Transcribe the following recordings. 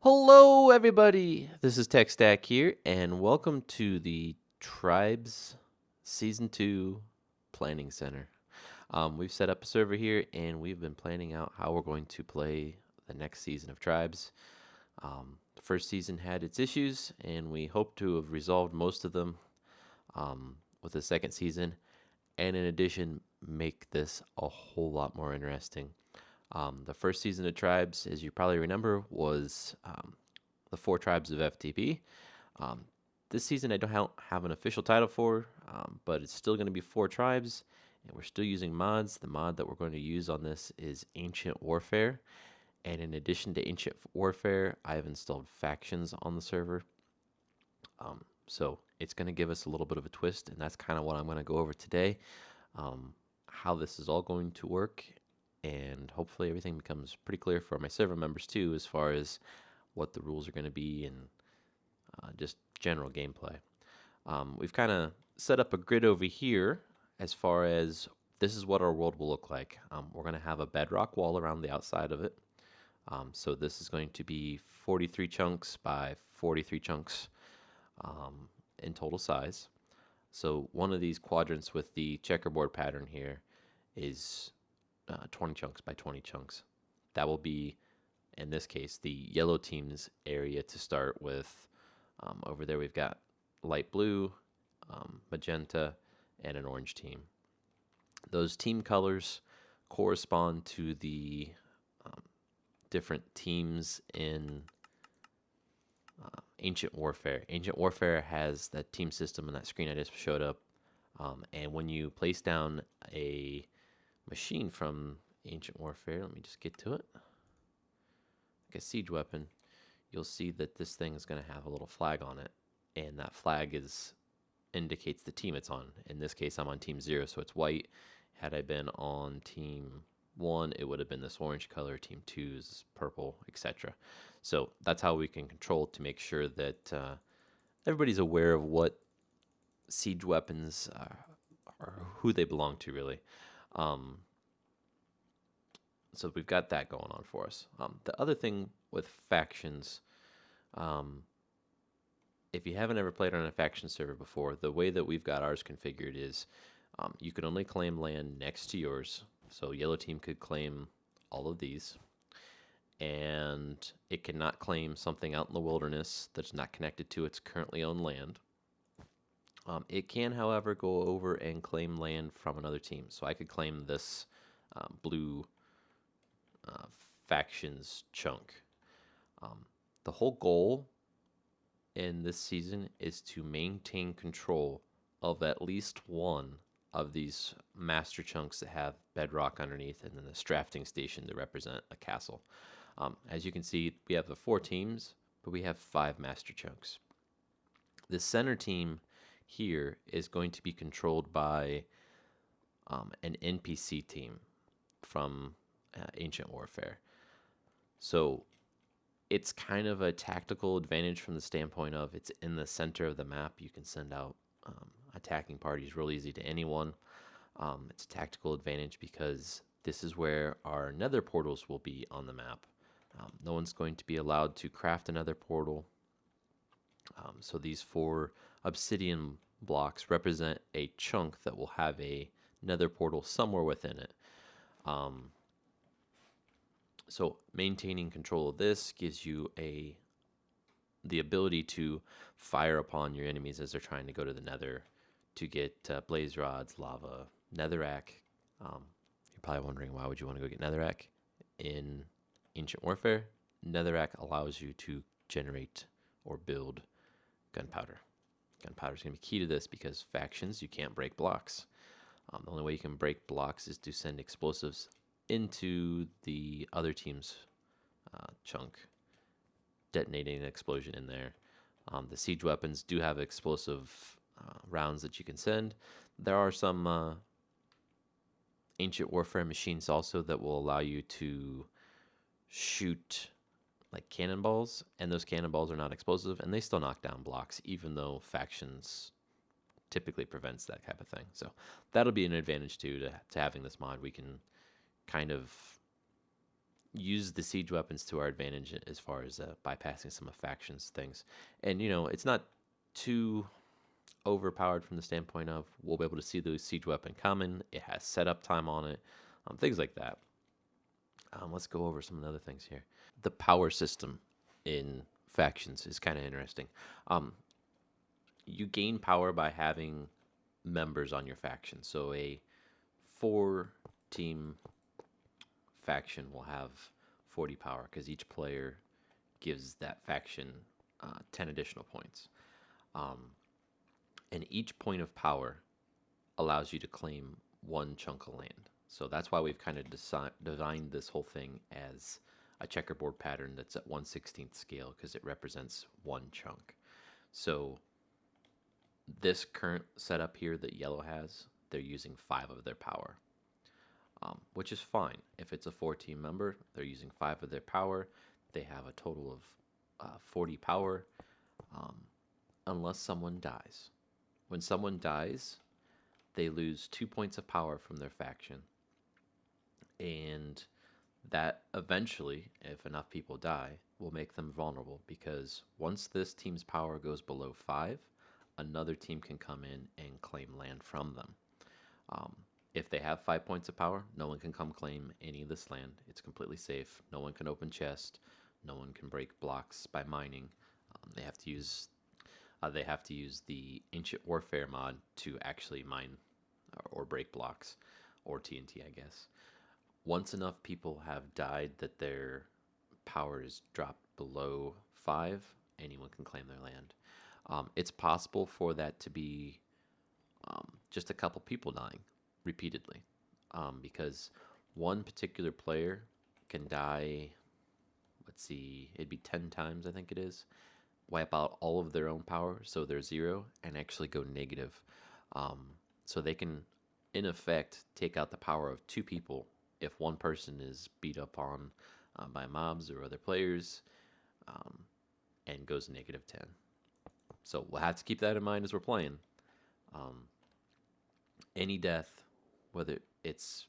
Hello, everybody. This is TechStack here, and welcome to the Tribes Season 2 Planning Center. We've set up a server here, and we've been planning out how we're going to play the next season of Tribes. The first season had its issues, and we hope to have resolved most of them with the second season, and in addition, make this a whole lot more interesting. The first season of Tribes, as you probably remember, was the 4 tribes of FTP. This season, I don't have an official title for, but it's still going to be 4 tribes, and we're still using mods. The mod that we're going to use on this is Ancient Warfare, and in addition to Ancient Warfare, I have installed factions on the server. So it's going to give us a little bit of a twist, and that's kind of what I'm going to go over today. How this is all going to work, and hopefully everything becomes pretty clear for my server members too, as far as what the rules are going to be and just general gameplay. We've kind of set up a grid over here as far as this is what our world will look like. We're going to have a bedrock wall around the outside of it. So this is going to be 43 chunks by 43 chunks in total size. So one of these quadrants with the checkerboard pattern here is 20 chunks by 20 chunks. That will be, in this case, the yellow team's area to start with. Over there we've got light blue, magenta, and an orange team. Those team colors correspond to the different teams in Ancient Warfare. Ancient Warfare has that team system and that screen I just showed up. And when you place down a machine from Ancient Warfare, let me just get to it, like a siege weapon, you'll see that this thing is going to have a little flag on it, and that flag indicates the team it's on. In this case, I'm on Team 0, so it's white. Had I been on Team 1, it would have been this orange color. Team 2 is purple, etc. So that's how we can control to make sure that everybody's aware of what siege weapons or who they belong to, really. So we've got that going on for us. The other thing with factions, if you haven't ever played on a faction server before, the way that we've got ours configured is you can only claim land next to yours. So yellow team could claim all of these, and it cannot claim something out in the wilderness that's not connected to its currently owned land. It can, however, go over and claim land from another team. So I could claim this blue factions chunk. The whole goal in this season is to maintain control of at least one of these master chunks that have bedrock underneath, and then this drafting station to represent a castle. As you can see, we have the 4 teams, but we have 5 master chunks. The center team here is going to be controlled by an NPC team from Ancient Warfare. So it's kind of a tactical advantage from the standpoint of it's in the center of the map. You can send out attacking parties real easy to anyone. It's a tactical advantage because this is where our nether portals will be on the map. No one's going to be allowed to craft another portal. So these 4 obsidian blocks represent a chunk that will have a nether portal somewhere within it. So maintaining control of this gives you the ability to fire upon your enemies as they're trying to go to the nether to get blaze rods, lava, netherrack. You're probably wondering, why would you want to go get netherrack? In Ancient Warfare, netherrack allows you to generate or build gunpowder. Gunpowder is going to be key to this because factions, you can't break blocks. The only way you can break blocks is to send explosives into the other team's chunk, detonating an explosion in there. The siege weapons do have explosive rounds that you can send. There are some Ancient Warfare machines also that will allow you to shoot like cannonballs, and those cannonballs are not explosive, and they still knock down blocks, even though factions typically prevents that type of thing. So that'll be an advantage too to having this mod. We can kind of use the siege weapons to our advantage as far as bypassing some of factions things. And it's not too overpowered from the standpoint of we'll be able to see the siege weapon coming. It has setup time on it, things like that. Let's go over some of the other things here. The power system in factions is kind of interesting. You gain power by having members on your faction. So a 4-team faction will have 40 power because each player gives that faction 10 additional points. And each point of power allows you to claim one chunk of land. So that's why we've kind of designed this whole thing as a checkerboard pattern that's at 1/16th scale because it represents one chunk. So this current setup here that yellow has, they're using 5 of their power, which is fine. If it's a 4-team member, they're using 5 of their power. They have a total of 40 power, unless someone dies. When someone dies, they lose 2 points of power from their faction. And that eventually, if enough people die, will make them vulnerable because once this team's power goes below 5, another team can come in and claim land from them. If they have 5 points of power, no one can come claim any of this land. It's completely safe. No one can open chest. No one can break blocks by mining. They have to use the Ancient Warfare mod to actually mine or break blocks, or TNT, I guess. Once enough people have died that their power is dropped below 5, anyone can claim their land. It's possible for that to be just a couple people dying repeatedly, because one particular player can die, let's see, it'd be 10 times, I think it is, wipe out all of their own power, so they're 0, and actually go negative. So they can, in effect, take out the power of 2 people if one person is beat up on by mobs or other players, and goes negative 10. So we'll have to keep that in mind as we're playing. Any death, whether it's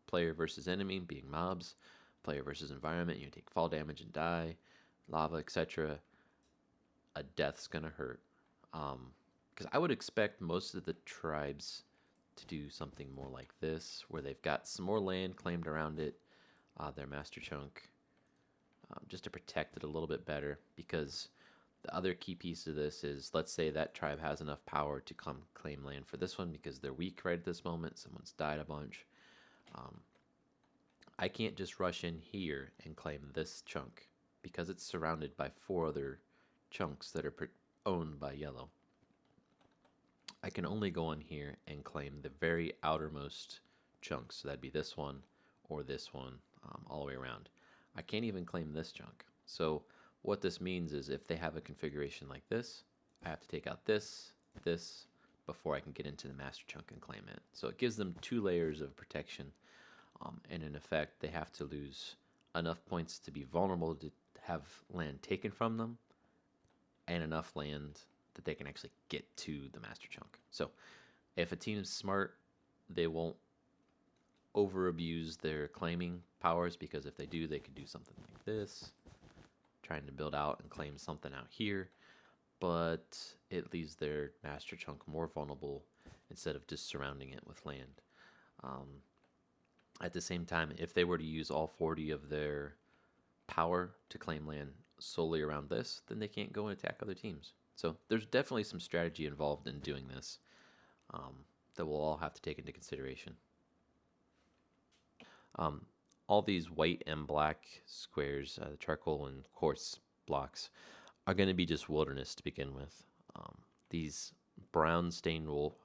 player versus enemy, being mobs, player versus environment, you take fall damage and die, lava, etc., a death's gonna hurt. Because I would expect most of the tribes to do something more like this, where they've got some more land claimed around it, their master chunk, just to protect it a little bit better. Because the other key piece of this is, let's say that tribe has enough power to come claim land for this one because they're weak right at this moment. Someone's died a bunch. I can't just rush in here and claim this chunk because it's surrounded by 4 other chunks that are owned by yellow. I can only go in here and claim the very outermost chunks. So that'd be this one or this one, all the way around. I can't even claim this chunk. So what this means is if they have a configuration like this, I have to take out this, before I can get into the master chunk and claim it. So it gives them 2 layers of protection, and in effect, they have to lose enough points to be vulnerable to have land taken from them, and enough land that they can actually get to the master chunk. So if a team is smart, they won't over abuse their claiming powers, because if they do, they could do something like this, trying to build out and claim something out here, but it leaves their master chunk more vulnerable instead of just surrounding it with land. At the same time, if they were to use all 40 of their power to claim land solely around this, then they can't go and attack other teams. So there's definitely some strategy involved in doing this, that we'll all have to take into consideration. All these white and black squares, the charcoal and quartz blocks, are going to be just wilderness to begin with. These brown stained wool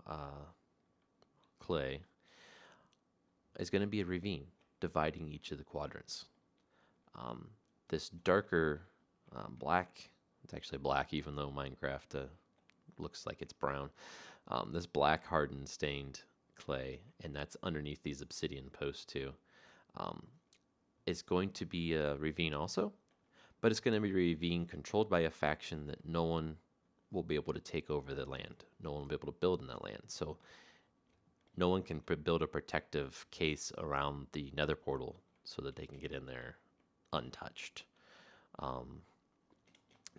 clay is going to be a ravine dividing each of the quadrants. This darker black, it's actually black even though Minecraft looks like it's brown. This black hardened stained clay, and that's underneath these obsidian posts too, is going to be a ravine also, but it's going to be a ravine controlled by a faction that no one will be able to take over the land. No one will be able to build in that land. So no one can build a protective case around the nether portal so that they can get in there untouched. Um,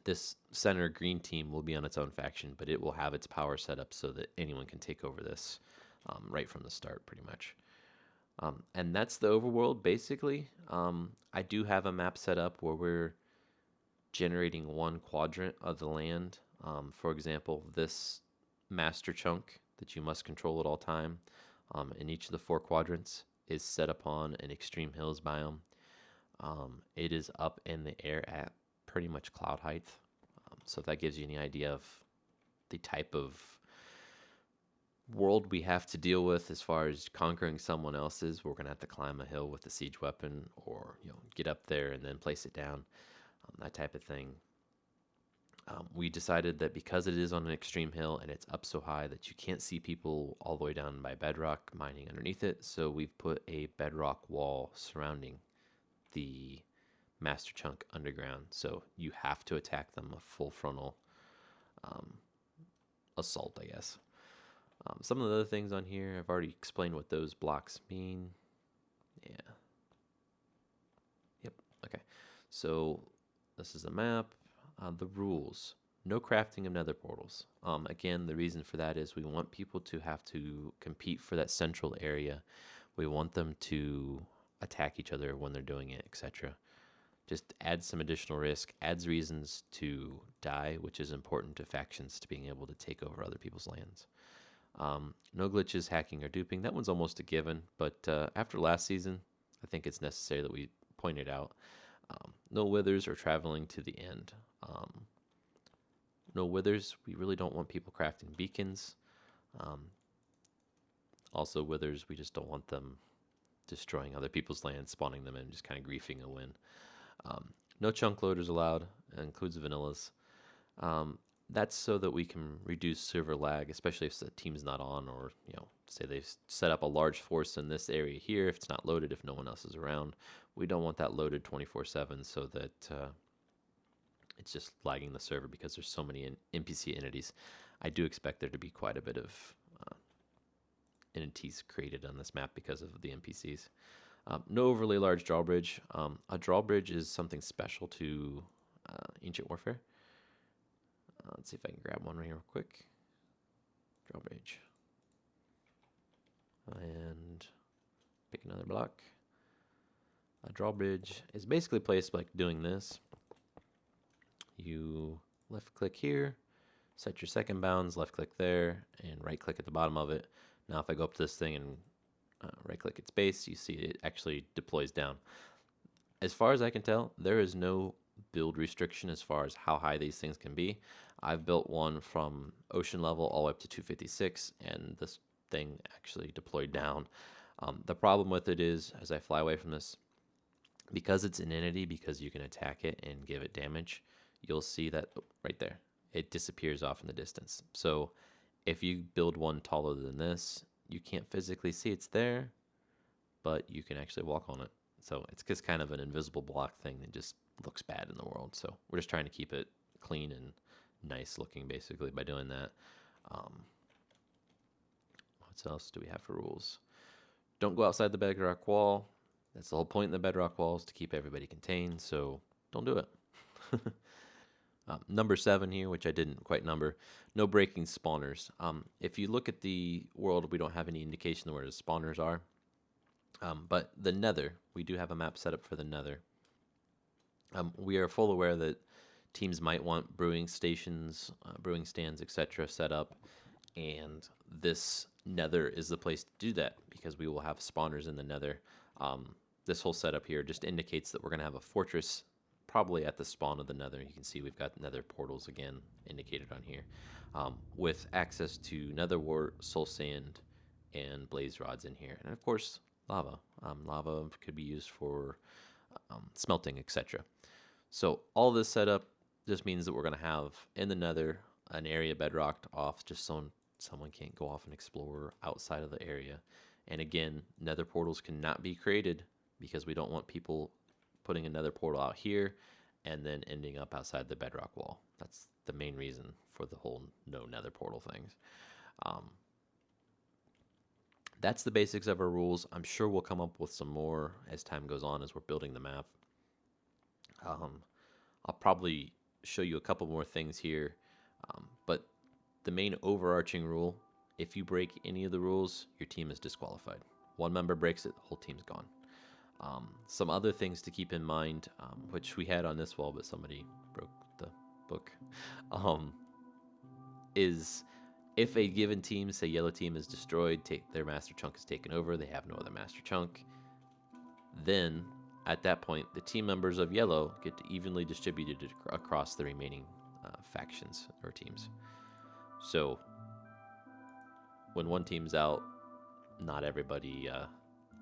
this center green team will be on its own faction, but it will have its power set up so that anyone can take over this right from the start, pretty much. And that's the overworld, basically. I do have a map set up where we're generating one quadrant of the land. For example, this master chunk that you must control at all time in each of the 4 quadrants is set upon an extreme hills biome. It is up in the air at pretty much cloud height. So if that gives you any idea of the type of world we have to deal with as far as conquering someone else's, we're going to have to climb a hill with a siege weapon, or get up there and then place it down, that type of thing. We decided that because it is on an extreme hill and it's up so high that you can't see people all the way down by bedrock mining underneath it, so we've put a bedrock wall surrounding the master chunk underground, so you have to attack them a full frontal assault, I guess. Some of the other things on here, I've already explained what those blocks mean. Yeah. Yep. Okay. So this is a map. The rules. No crafting of nether portals. Again, the reason for that is we want people to have to compete for that central area. We want them to attack each other when they're doing it, etc. Just adds some additional risk, adds reasons to die, which is important to factions to being able to take over other people's lands. No glitches, hacking, or duping. That one's almost a given, but after last season, I think it's necessary that we point it out. No withers or traveling to the end. No withers. We really don't want people crafting beacons. Also withers, we just don't want them destroying other people's lands, spawning them, and just kind of griefing a win. No chunk loaders allowed. It includes vanillas. That's so that we can reduce server lag, especially if the team's not on, or say they've set up a large force in this area here. If it's not loaded, if no one else is around, we don't want that loaded 24/7, so that it's just lagging the server because there's so many NPC entities. I do expect there to be quite a bit of entities created on this map because of the NPCs. No overly large drawbridge. A drawbridge is something special to Ancient Warfare. Let's see if I can grab one right here real quick. Drawbridge. And pick another block. A drawbridge is basically placed like doing this. You left click here, set your second bounds, left click there, and right click at the bottom of it. Now if I go up to this thing and right click its base, you see it actually deploys down. As far as I can tell, there is no build restriction as far as how high these things can be. I've built one from ocean level all the way up to 256, and this thing actually deployed down. The problem with it is, as I fly away from this, because it's an entity, because you can attack it and give it damage, you'll see that right there. It disappears off in the distance. So if you build one taller than this, you can't physically see it's there, but you can actually walk on it. So it's just kind of an invisible block thing that just looks bad in the world. So we're just trying to keep it clean and nice looking, basically, by doing that. What else do we have for rules? Don't go outside the bedrock wall. That's the whole point in the bedrock walls, to keep everybody contained, so don't do it. Number 7 here, which I didn't quite number, no breaking spawners. If you look at the world, we don't have any indication of where the spawners are. But the nether, we do have a map set up for the nether. We are full aware that teams might want brewing stations, brewing stands, etc. set up, and this nether is the place to do that because we will have spawners in the nether. This whole setup here just indicates that we're going to have a fortress probably at the spawn of the nether. You can see we've got nether portals again indicated on here, with access to nether wart, soul sand, and blaze rods in here, and of course lava. Lava could be used for smelting, etc. So all this setup just means that we're going to have in the nether an area bedrocked off, just so someone can't go off and explore outside of the area. And again, nether portals cannot be created because we don't want people putting another portal out here and then ending up outside the bedrock wall. That's the main reason for the whole no nether portal things. That's the basics of our rules. I'm sure we'll come up with some more as time goes on as we're building the map. I'll probably show you a couple more things here, but the main overarching rule, if you break any of the rules, your team is disqualified. One member breaks it, the whole team's gone. Some other things to keep in mind, which we had on this wall, but somebody broke the book, is if a given team, say yellow team, is destroyed, their master chunk is taken over, they have no other master chunk, then at that point, the team members of yellow get evenly distributed across the remaining factions or teams. So when one team's out, not everybody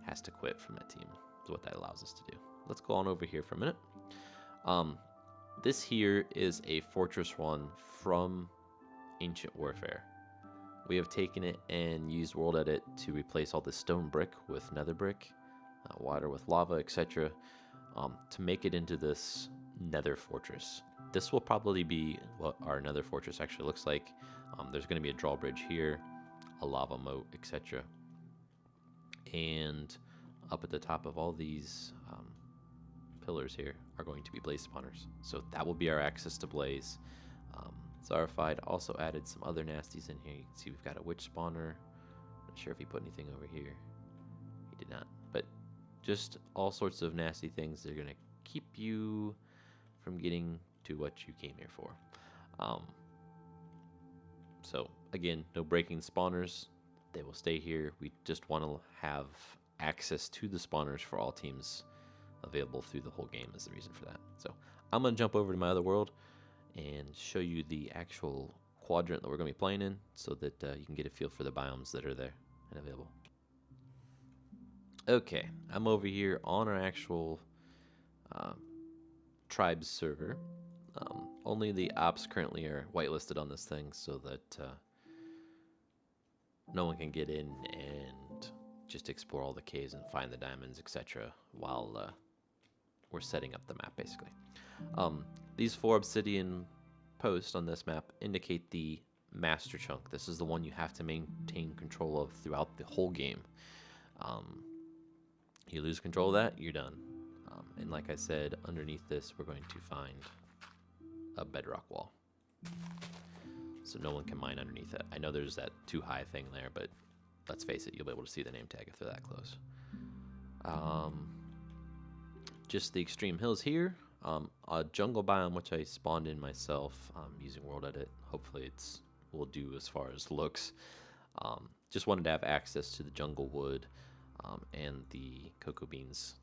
has to quit from that team, is what that allows us to do. Let's go on over here for a minute. This here is a Fortress 1 from Ancient Warfare. We have taken it and used World Edit to replace all the stone brick with nether brick, water with lava, etc., to make it into this nether fortress. This will probably be what our nether fortress actually looks like. There's going to be a drawbridge here, a lava moat, etc. And up at the top of all these pillars here are going to be blaze spawners. So that will be our access to blaze. Zarified also added some other nasties in here. You can see we've got a witch spawner. Not sure if he put anything over here. He did not. But just all sorts of nasty things that are going to keep you from getting to what you came here for. So again, no breaking spawners. They will stay here. We just want to have access to the spawners for all teams available through the whole game is the reason for that. So I'm going to jump over to my other world and show you the actual quadrant that we're going to be playing in so that you can get a feel for the biomes that are there and available. Okay, I'm over here on our actual tribes server. Only the ops currently are whitelisted on this thing so that no one can get in and just explore all the caves and find the diamonds, etc. while we're setting up the map, basically. These 4 obsidian posts on this map indicate the master chunk. This is the one you have to maintain control of throughout the whole game. You lose control of that, you're done. And like I said, underneath this, we're going to find a bedrock wall. So no one can mine underneath it. I know there's that too high thing there, but let's face it, you'll be able to see the name tag if they're that close. Just the extreme hills here. A jungle biome, which I spawned in myself using World Edit. Hopefully will do as far as looks. Just wanted to have access to the jungle wood and the cocoa beans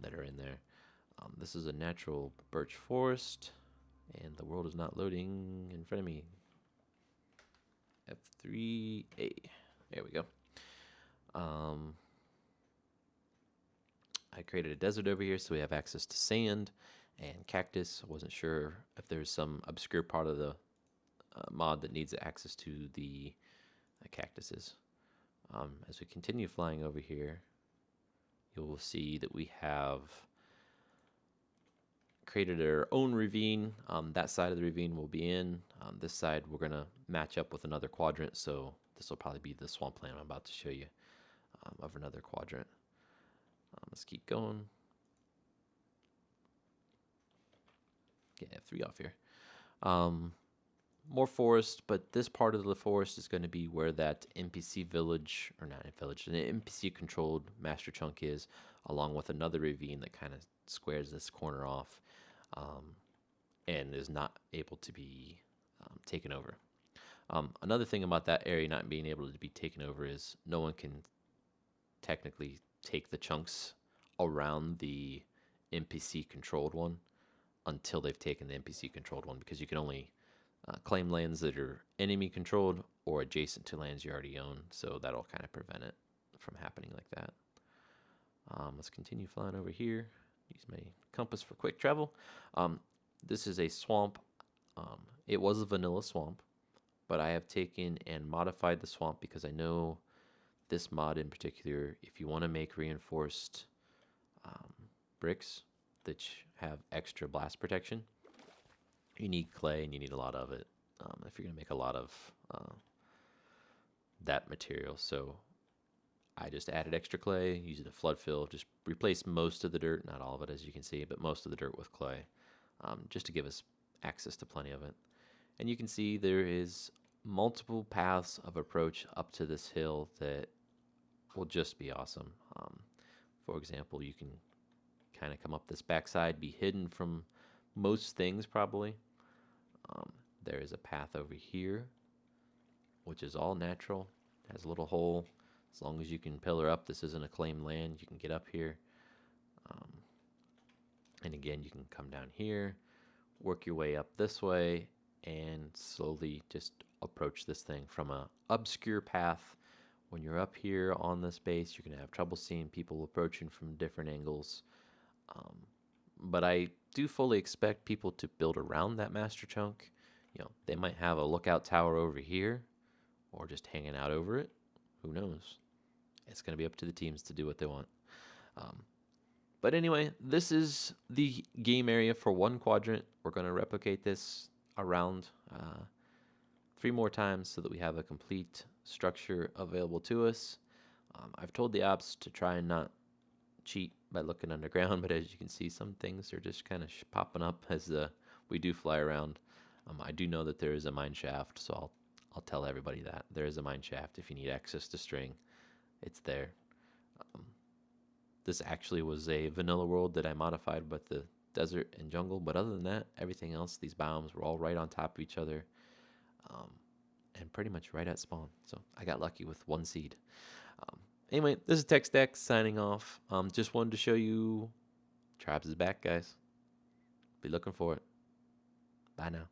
that are in there. This is a natural birch forest, and the world is not loading in front of me. F3A. There we go. I created a desert over here so we have access to sand and cactus. I wasn't sure if there's some obscure part of the mod that needs access to the cactuses. As we continue flying over here, you will see that we have created our own ravine. That side of the ravine will be in. This side we're going to match up with another quadrant, so this will probably be the swampland I'm about to show you of another quadrant. Let's keep going. Get F3 off here. More forest, but this part of the forest is going to be where that NPC village, or not a village, an NPC controlled master chunk is, along with another ravine that kind of squares this corner off and is not able to be taken over. Another thing about that area not being able to be taken over is no one can technically take the chunks around the NPC controlled one until they've taken the NPC controlled one, because you can only claim lands that are enemy controlled or adjacent to lands you already own, so that'll kind of prevent it from happening like that. Let's continue flying over here. Use my compass for quick travel. This is a swamp. It was a vanilla swamp, but I have taken and modified the swamp because I know this mod in particular, if you want to make reinforced bricks that have extra blast protection, you need clay and you need a lot of it if you're going to make a lot of that material. So I just added extra clay using a flood fill. Just replaced most of the dirt, not all of it as you can see, but most of the dirt with clay, just to give us access to plenty of it. And you can see there is multiple paths of approach up to this hill that will just be awesome. For example, you can kind of come up this backside, be hidden from most things probably. There is a path over here, which is all natural. Has a little hole. As long as you can pillar up, this isn't a claimed land, you can get up here. And again, you can come down here, work your way up this way, and slowly just approach this thing from a obscure path. When you're up here on this base, you're going to have trouble seeing people approaching from different angles. But I do fully expect people to build around that master chunk. They might have a lookout tower over here or just hanging out over it. Who knows? It's going to be up to the teams to do what they want. But anyway, this is the game area for one quadrant. We're going to replicate this around 3 more times so that we have a complete structure available to us. I've told the ops to try and not cheat by looking underground, but as you can see, some things are just kind of popping up as we do fly around. I do know that there is a mine shaft, so I'll tell everybody that there is a mine shaft. If you need access to string, it's there. This actually was a vanilla world that I modified with the desert and jungle, but other than that, everything else, these biomes were all right on top of each other, and pretty much right at spawn. So I got lucky with 1 seed. Anyway, this is TechStack signing off. Just wanted to show you Tribes is back, guys. Be looking for it. Bye now.